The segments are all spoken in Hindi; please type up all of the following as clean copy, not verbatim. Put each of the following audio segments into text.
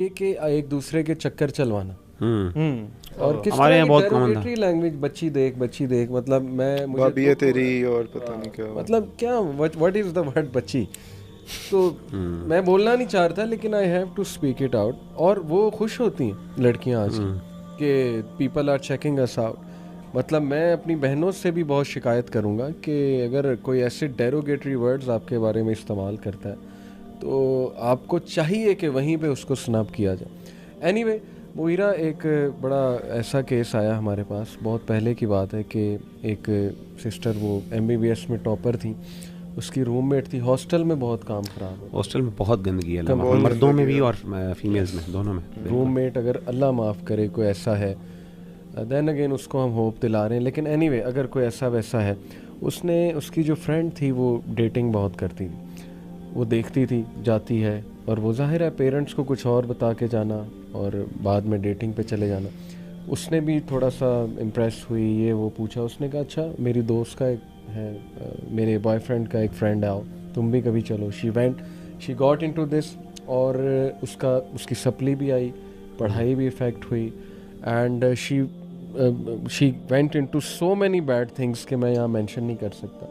कि एक दूसरे के चक्कर चलवाना। और किस हमारे तरह यहाँ की बहुत कॉमन था। डेरोगेटरी लैंग्वेज, बच्ची देख, मतलब मैं मुझे भाभी है दुख तेरी हो रहा और है। पता नहीं क्या मतलब क्या, व्हाट इज द वर्ड बच्ची। तो मैं बोलना नहीं चाह रहा था, लेकिन I have to speak it out. और वो खुश होती हैं लड़कियां आज कि people are checking us out. मतलब मैं अपनी बहनों से भी बहुत शिकायत करूंगा कि अगर कोई ऐसे डेरोगेटरी वर्ड्स आपके बारे में इस्तेमाल करता है तो आपको चाहिए कि वहीं पे उसको स्नब किया जाए। एनीवे मुहिरा, एक बड़ा ऐसा केस आया हमारे पास, बहुत पहले की बात है कि एक सिस्टर, वो MBBS में टॉपर थी, उसकी रूममेट थी, हॉस्टल में बहुत काम ख़राब हो, हॉस्टल में बहुत गंदगी है, बहुत मर्दों में गंदगी भी है। और फीमेल्स में, दोनों में। रूममेट अगर अल्लाह माफ़ करे कोई ऐसा है, देन अगेन उसको हम होप दिला रहे हैं, लेकिन एनीवे अगर कोई ऐसा वैसा है, उसकी जो फ्रेंड थी वो डेटिंग बहुत करती थी, वो देखती थी, जाती है, और वो जाहिर है पेरेंट्स को कुछ और बता के जाना और बाद में डेटिंग पे चले जाना। उसने भी थोड़ा सा इम्प्रेस हुई, ये वो पूछा, उसने कहा अच्छा मेरी दोस्त का एक है, मेरे बॉयफ्रेंड का एक फ्रेंड आओ, तुम भी कभी चलो। शी गॉट इनटू दिस, और उसकी सप्ली भी आई, पढ़ाई भी इफ़ेक्ट हुई, and she went into so many bad things कि मैं यहाँ मेंशन नहीं कर सकता।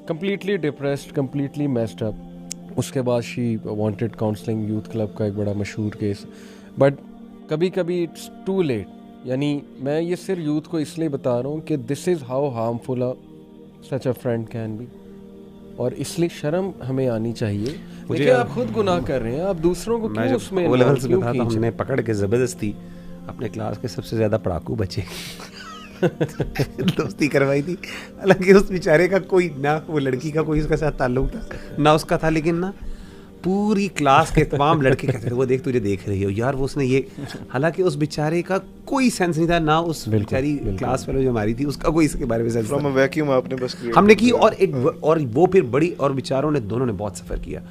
Completely depressed, completely messed up. उसके बाद she wanted counselling, youth club का एक बड़ा मशहूर केस। बट कभी कभी इट्स टू लेट। यानी मैं ये सिर्फ यूथ को इसलिए बता रहा हूँ कि this is how harmful such a friend can be, और इसलिए शर्म हमें आनी चाहिए। देखिए आप खुद गुनाह कर रहे हैं, आप दूसरों को क्यों उसमें वो लेवल्स में क्यों था, तो खींच हमने रहे पकड़ के ज़बरदस्ती अपने क्लास के सबसे ज़्यादा पढ़ाकू बच्चे दोस्ती करवाई थी। हालांकि उस बेचारे का कोई ना, वो लड़की का कोई उसके साथ ताल्लुक था ना उसका था, लेकिन ना पूरी क्लास के तमाम लड़के कहते थे वो देख तुझे देख रही हो यार, वो उसने ये, हालांकि उस बेचारे का कोई सेंस नहीं था ना, उस बेचारी क्लास फेलो जो हमारी थी उसका कोई इसके बारे में सेंस फ्रॉम अ वैक्यूम आपने बस हमने की। और वो फिर बड़ी, और बेचारों ने दोनों ने बहुत सफ़र किया,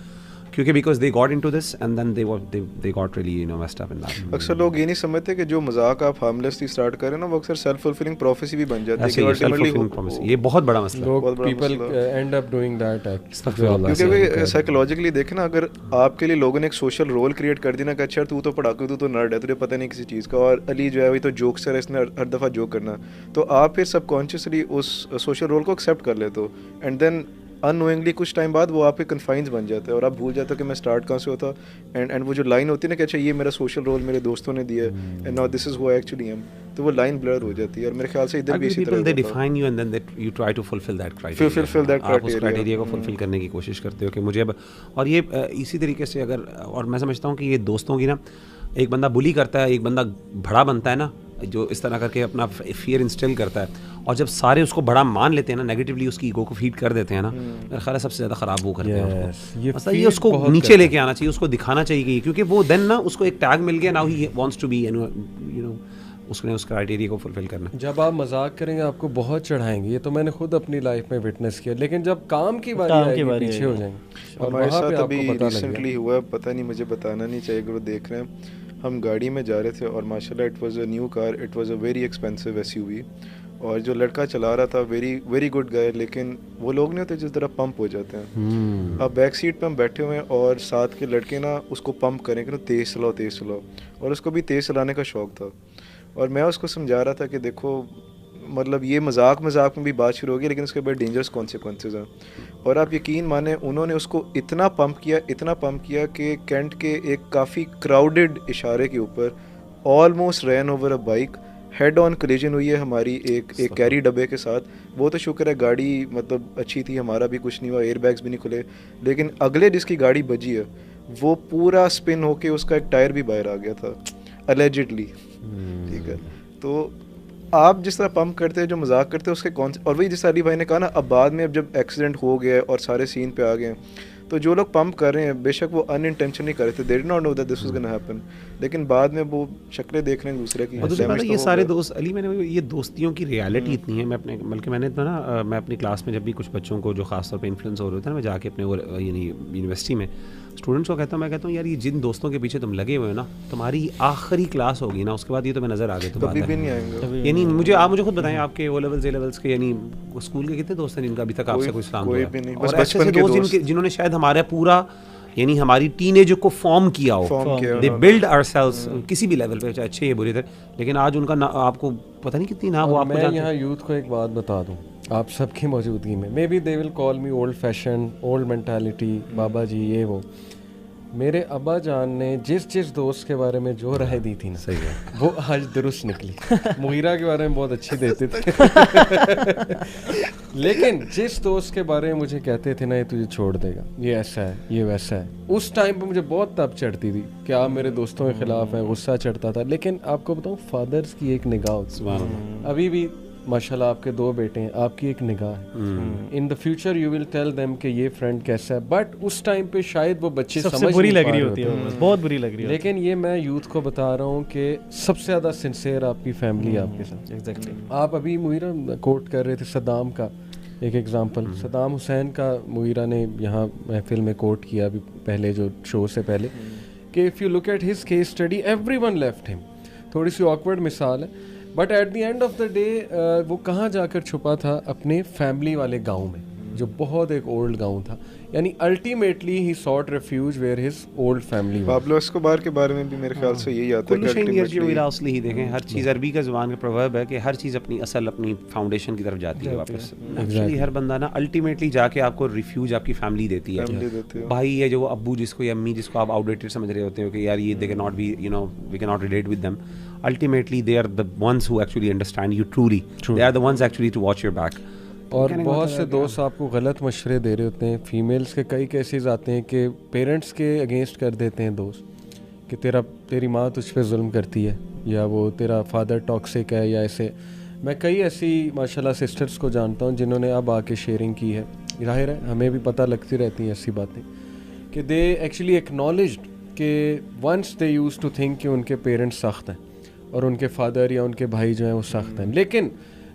क्योंकि because they got into this and then they got really you know messed up in that. अक्सर लोग ये नहीं समझते कि जो मजाक आप हार्मलेसली स्टार्ट करें ना, वो अक्सर सेल्फ फुलफिलिंग प्रोफेसी भी बन जाती है कि अल्टीमेटली ये बहुत बड़ा मसला है। लोग people and up doing that act. क्योंकि साइकोलॉजिकली देखें ना, अगर आपके लिए लोगों ने एक सोशल रोल क्रिएट कर दिया ना कि अच्छा तू तो पढ़ाकू, तू तो नर्ड है, तुझे पता नहीं किसी चीज़ का, और अली जो है वही तो जोक्सर है, इसने हर दफ़ा जोक करना, तो आप फिर सबकॉन्शियसली उस सोशल रोल को एक्सेप्ट कर लेते हो, एंड देन अननोइंगली कुछ टाइम बाद वो आपके कन्फाइंस बन जाते हैं और आप भूल जाते हो कि मैं स्टार्ट कहाँ से होता। एंड वो जो लाइन होती है ना कि अच्छा ये मेरा सोशल रोल मेरे दोस्तों ने दिया है, and now this is who I actually am, तो वो लाइन ब्लर हो जाती है। और मेरे ख्याल से इधर भी इसी तरह they define you and then you try to fulfil that criteria, आप उस क्राइटेरिया को फुलफिल करने की कोशिश करते हो कि मुझे अब, और ये इसी तरीके से अगर, और मैं समझता हूँ कि ये दोस्तों की ना, एक बंदा बुली करता है, एक बंदा बड़ा बनता है ना, जो इस तरह करके अपना फियर इंस्टिल करता है, और जब सारे उसको बड़ा मान लेते हैं ना, नेगेटिवली उसकी ईगो को फीड कर देते हैं ना, मेरा ख्याल है सबसे ज़्यादा ख़राब वो करते हैं उसको। ये उसको नीचे लेके आना चाहिए, उसको दिखाना चाहिए कि, क्योंकि वो देन ना उसको एक टैग मिल गया, now he wants to be, you know उसने उस क्राइटेरिया को फुलफिल करना। जब आप मजाक करेंगे आपको बहुत चढ़ाएंगे, ये तो मैंने खुद अपनी लाइफ में विटनेस किया, लेकिन जब काम की बारी आएगी पीछे हो जाएंगे। और हमारे वहाँ पे साथ आपको अभी पता रिसेंटली हुआ, पता नहीं मुझे बताना नहीं चाहिए अगर वो देख रहे हैं, हम गाड़ी में जा रहे थे और माशाल्लाह it was a new car, it was a very expensive SUV, और जो लड़का चला रहा था वेरी वेरी गुड गाय, लेकिन वो लोग नहीं होते जिस तरह पंप हो जाते हैं। अब बैक सीट पे हम बैठे हुए हैं और साथ के लड़के ना उसको पंप करें कि तेज़ चलाओ, और उसको भी तेज़ चलाने का शौक़ था, और मैं उसको समझा रहा था कि देखो मतलब ये मजाक में भी बात शुरू होगी, लेकिन उसके बड़े डेंजरस कॉन्सिक्वेंसेस हैं। और आप यकीन माने उन्होंने उसको इतना पंप किया कि कैंट के एक काफ़ी क्राउडेड इशारे के ऊपर almost rain over a bike, head on collision हुई है हमारी एक कैरी डब्बे के साथ। वो तो शुक्र है गाड़ी मतलब अच्छी थी, हमारा भी कुछ नहीं हुआ, एयर बैग्स भी नहीं खुले, लेकिन अगले जिसकी गाड़ी बजी है वो पूरा स्पिन होके उसका एक टायर भी बाहर आ गया था अलेजिडली। ठीक है, तो आप जिस तरह पंप करते हैं, जो मजाक करते हैं उसके कौन से, और वही जिस अली भाई ने कहा ना, अब बाद में अब जब एक्सीडेंट हो गया और सारे सीन पे आ गए, तो जो लोग पंप कर रहे हैं बेशक वो अनइंटेंशनली कर रहे थे, they did not know that this was gonna happen, लेकिन बाद में वो शक्लें देख रहे हैं दूसरे की। और दूसरी बात ये सारे दोस्त अली, मैंने ये दोस्तियों की रियलिटी इतनी है, मैं अपने बल्कि मैंने तो ना मैं अपनी क्लास में जब भी कुछ बच्चों को जो खासतौर पे इन्फ्लुएंस हो रहे थे ना, मैं जाके अपने वो यानी यूनिवर्सिटी में स्टूडेंट्स को कहता हूँ, मैं कहता हूँ यार ये जिन दोस्तों के पीछे तुम लगे हुए हो ना, तुम्हारी आखिरी क्लास होगी ना, उसके बाद ये तुम्हें नजर आ गए तो कभी भी नहीं आएंगे। यानी मुझे खुद बताएं, आपके ओ लेवल्स, ए लेवल्स के, यानी स्कूल के कितने दोस्त हैं जिनका अभी तक आपसे कोई सलाम हुआ है? और ऐसे दोस्त जिन्होंने शायद हमारा पूरा यानी हमारी टीनेज को फॉर्म किया हो, Form किया दे हो। बिल्ड आवरसेल्व्स किसी भी लेवल पे, चाहे अच्छे या बुरे थे, लेकिन आज उनका आपको पता नहीं कितनी ना वो और आपको मैं जानते यहाँ यूथ को एक बात बता दूँ आप सबकी मौजूदगी में, maybe they will call me old fashion, old mentality, बाबा जी ये वो, मेरे अब्बा जान ने जिस जिस दोस्त के बारे में जो राय दी थी ना, सही है, वो आज दुरुस्त निकली। मुगीरा के बारे में बहुत अच्छी देते थे लेकिन जिस दोस्त के बारे में मुझे कहते थे ना ये तुझे छोड़ देगा, ये ऐसा है, ये वैसा है, उस टाइम पे मुझे बहुत तब चढ़ती थी कि आप मेरे दोस्तों के खिलाफ हैं, गुस्सा चढ़ता था। लेकिन आपको बताऊं फादर्स की एक निगाह होती सुभान अल्लाह। है, अभी भी माशाल्लाह आपके 2 बेटे हैं, आपकी एक निगाह है, in the future you will tell them कि ये फ्रेंड कैसा है, बट उस टाइम पे शायद वो बच्चे सबसे समझ बुरी नहीं लग पा रही रहे होती होते। है, बहुत बुरी लग रही होती लेकिन ये मैं यूथ को बता रहा हूँ कि सबसे ज़्यादा सिंसियर आपकी फैमिली है आपके साथ। है। एग्जैक्टली। आप अभी मुहीरा कोट कर रहे थे सद्दाम का एक एग्जांपल, सद्दाम हुसैन का मुहीरा ने यहाँ महफिल में कोट किया अभी पहले जो शो से पहले कि if you look at his case study everyone left him. थोड़ी सी ऑकवर्ड मिसाल है but at the end of the day वो कहाँ जाकर छुपा था, अपने फैमिली वाले गांव में जो बहुत एक ओल्ड गांव था, यानी ultimately he sought refuge where his old family. Pablo Escobar के बारे में भी मेरे ख्याल से यही आता है कुल्लु कि शैइन यर्जी व ultimately- इला असलिही देखें, हर चीज़ अरबी का ज़ुबान का प्रोवर्ब है कि हर चीज़ अपनी असल अपनी फाउंडेशन की तरफ जाती है वापस। एक्चुअली हर बंदा ना अल्टीमेटली जाके आपको रिफ्यूज आपकी फैमिली देती है, फैमिली देती है। भाई है जो अब्बू जिसको या अम्मी जिसको आप आउटडेटेड समझ रहे होते हो कि यार ये they can not be you know we can not relate with them, ultimately they are the ones who actually understand you truly, they are the ones actually to watch your back. और बहुत से दोस्त आपको गलत मशवरे दे रहे होते हैं। फीमेल्स के कई केसेस आते हैं कि पेरेंट्स के अगेंस्ट कर देते हैं दोस्त कि तेरी माँ तुझ पे जुल्म करती है या वो तेरा फादर टॉक्सिक है या ऐसे। मैं कई ऐसी माशाल्लाह सिस्टर्स को जानता हूँ जिन्होंने अब आके शेयरिंग की है, जाहिर है हमें भी पता लगती रहती हैं ऐसी बातें कि दे एक्चुअली एक्नॉलेज्ड कि once they used to think कि उनके पेरेंट्स सख्त हैं और उनके फादर या उनके भाई जो हैं वो सख्त हैं, लेकिन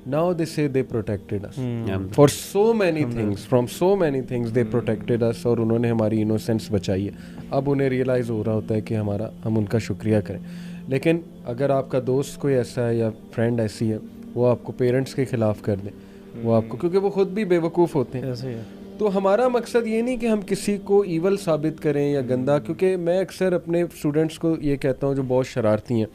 now they say they protected us for so many things, from so many things they protected us और उन्होंने हमारी इनोसेंस बचाई है। अब उन्हें रियलाइज़ हो रहा होता है कि हम उनका शुक्रिया करें। लेकिन अगर आपका दोस्त कोई ऐसा है या फ्रेंड ऐसी है वो आपको पेरेंट्स के ख़िलाफ़ कर दे, वो आपको, क्योंकि वो खुद भी बेवकूफ़ होते हैं, ऐसे ही है। तो हमारा मकसद ये नहीं कि हम किसी को ईवल साबित करें या गंदा, क्योंकि मैं अक्सर अपने स्टूडेंट्स को ये कहता हूँ जो बहुत शरारती हैं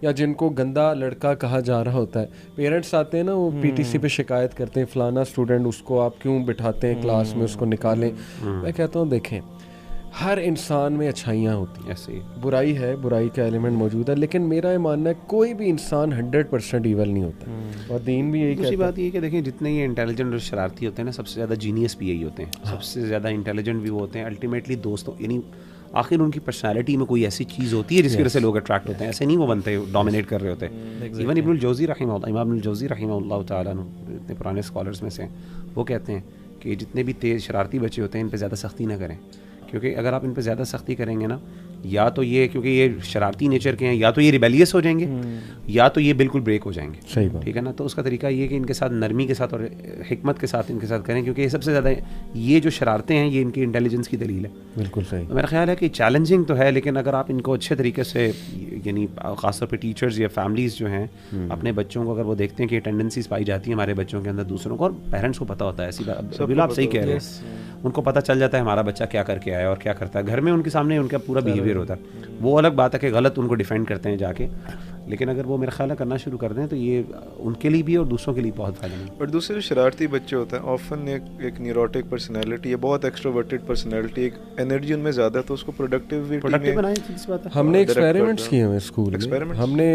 या जिनको गंदा लड़का कहा जा रहा होता है, पेरेंट्स आते हैं ना वो पीटीसी पे शिकायत करते हैं फलाना स्टूडेंट उसको आप क्यों बिठाते हैं क्लास में, उसको निकालें। मैं कहता हूँ देखें हर इंसान में अच्छाइयाँ होती हैं, ऐसे ही बुराई है, बुराई का एलिमेंट मौजूद है, लेकिन मेरा ये मानना है कोई भी इंसान 100% ईवल नहीं होता और दीन भी यही दूसरी कहता है। बात ये है कि देखिए जितने ये इंटेलिजेंट और शरारती होते हैं ना, सबसे ज़्यादा जीनियस भी यही होते हैं, सबसे ज़्यादा इंटेलिजेंट भी वो होते हैं अल्टीमेटली दोस्तों, यानी आखिर उनकी पर्सनालिटी में कोई ऐसी चीज़ होती है जिसकी वजह से लोग अट्रैक्ट होते हैं, ऐसे नहीं वो बनते डोमिनेट कर रहे होते हैं। इवन इब्नुल जौज़ी रहिमहुल्लाह, इमाम इब्नुल जौज़ी रहिमहुल्लाह तआला इतने पुराने स्कॉलर्स में से हैं, वो कहते हैं कि जितने भी तेज़ शरारती बच्चे होते हैं इन पे ज़्यादा सख्ती ना करें, क्योंकि अगर आप इन पे ज़्यादा सख्ती करेंगे ना, या तो ये क्योंकि ये शरारती नेचर के हैं, या तो ये रिबेलियस हो जाएंगे या तो ये बिल्कुल ब्रेक हो जाएंगे। सही बात। ठीक है ना, तो उसका तरीका ये है कि इनके साथ नरमी के साथ और हिकमत के साथ इनके साथ करें, क्योंकि ये सबसे ज़्यादा ये जो शरारतें हैं ये इनकी इंटेलिजेंस की दलील है। बिल्कुल सही। तो मेरा ख्याल है कि चैलेंजिंग तो है, लेकिन अगर आप इनको अच्छे तरीके से, यानी ख़ासतौर पे टीचर्स या फैमिलीज़ जो हैं अपने बच्चों को अगर वो देखते हैं कि टेंडेंसीज पाई जाती हैं हमारे बच्चों के अंदर दूसरों को, और पेरेंट्स को पता होता है, ऐसी बात बिल्कुल आप सही कह रहे हैं, उनको पता चल जाता है हमारा बच्चा क्या करके आया और क्या करता है, घर में उनके सामने उनका पूरा बिहेवियर होता है। वो अलग बात है कि गलत उनको डिफेंड करते हैं जाके, लेकिन अगर वो मेरा ख्याल है करना शुरू कर दें तो ये उनके लिए भी और दूसरों के लिए बहुत फ़ायदेमंद। और दूसरे जो शरारती बच्चे होते हैं ऑफन एक न्यूरोटिक पर्सनैलिटी है, बहुत एक्सट्रोवर्टेड पर्सनैलिटी, एक एनर्जी उनमें ज़्यादा, तो उसको प्रोडक्टिव बनाए इस बात है। हमने direct एक्सपेरिमेंट्स करते किए हैं। हुए स्कूल में, Experiments? हमने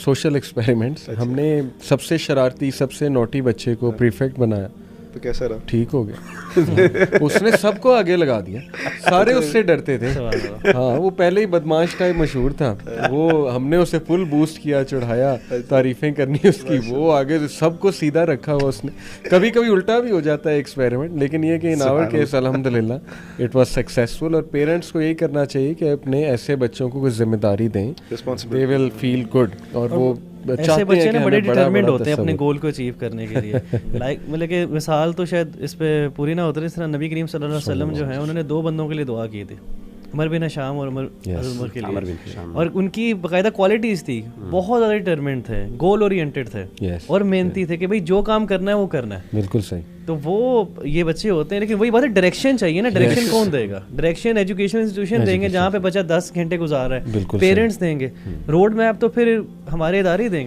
सोशल एक्सपेरिमेंट्स, हमने सबसे शरारती सबसे नोटी बच्चे को प्रीफेक्ट बनाया, तो कैसा रहा? ठीक हो गया उसने सबको आगे लगा दिया, सारे उससे डरते थे। हाँ वो पहले ही बदमाश टाइप मशहूर था, वो हमने उसे फुल बूस्ट किया, चढ़ाया, तारीफें करनी उसकी, वो आगे से सबको सीधा रखा हुआ उसने। कभी कभी उल्टा भी हो जाता है एक्सपेरिमेंट, लेकिन ये कि इन आवर केस अल्हम्दुलिल्लाह इट वाज सक्सेसफुल। और पेरेंट्स को यही करना चाहिए कि अपने ऐसे बच्चों को कुछ जिम्मेदारी दें, दे विल फील गुड, और वो ऐसे बच्चे ना बड़े डिटरमिन्ड होते हैं अपने गोल को अचीव करने के लिए। लाइक मतलब कि मिसाल तो शायद इस पे पूरी ना होती, इस तरह नबी करीम सल्लल्लाहु अलैहि वसल्लम जो है उन्होंने 2 बंदों के लिए दुआ की थी, उमर बिन शाम और उमर के आमिर लिए बिन हिशाम। और उनकी बाकायदा क्वालिटीज़ थी, बहुत ज़्यादा डिटरमिनेड थे, गोल ओरिएंटेड थे Yes, और मेहनती थे कि भाई जो काम करना है वो करना है। बिल्कुल सही। तो वो ये बच्चे होते हैं, लेकिन वही बात है, डायरेक्शन चाहिए ना। डायरेक्शन कौन देगा? डायरेक्शन एजुकेशन इंस्टीट्यूशन देंगे जहाँ पे बच्चा 10 घंटे गुजार रहा है, बिल्कुल पेरेंट्स देंगे, रोड मैप तो फिर हमारे इदारे ही देंगे।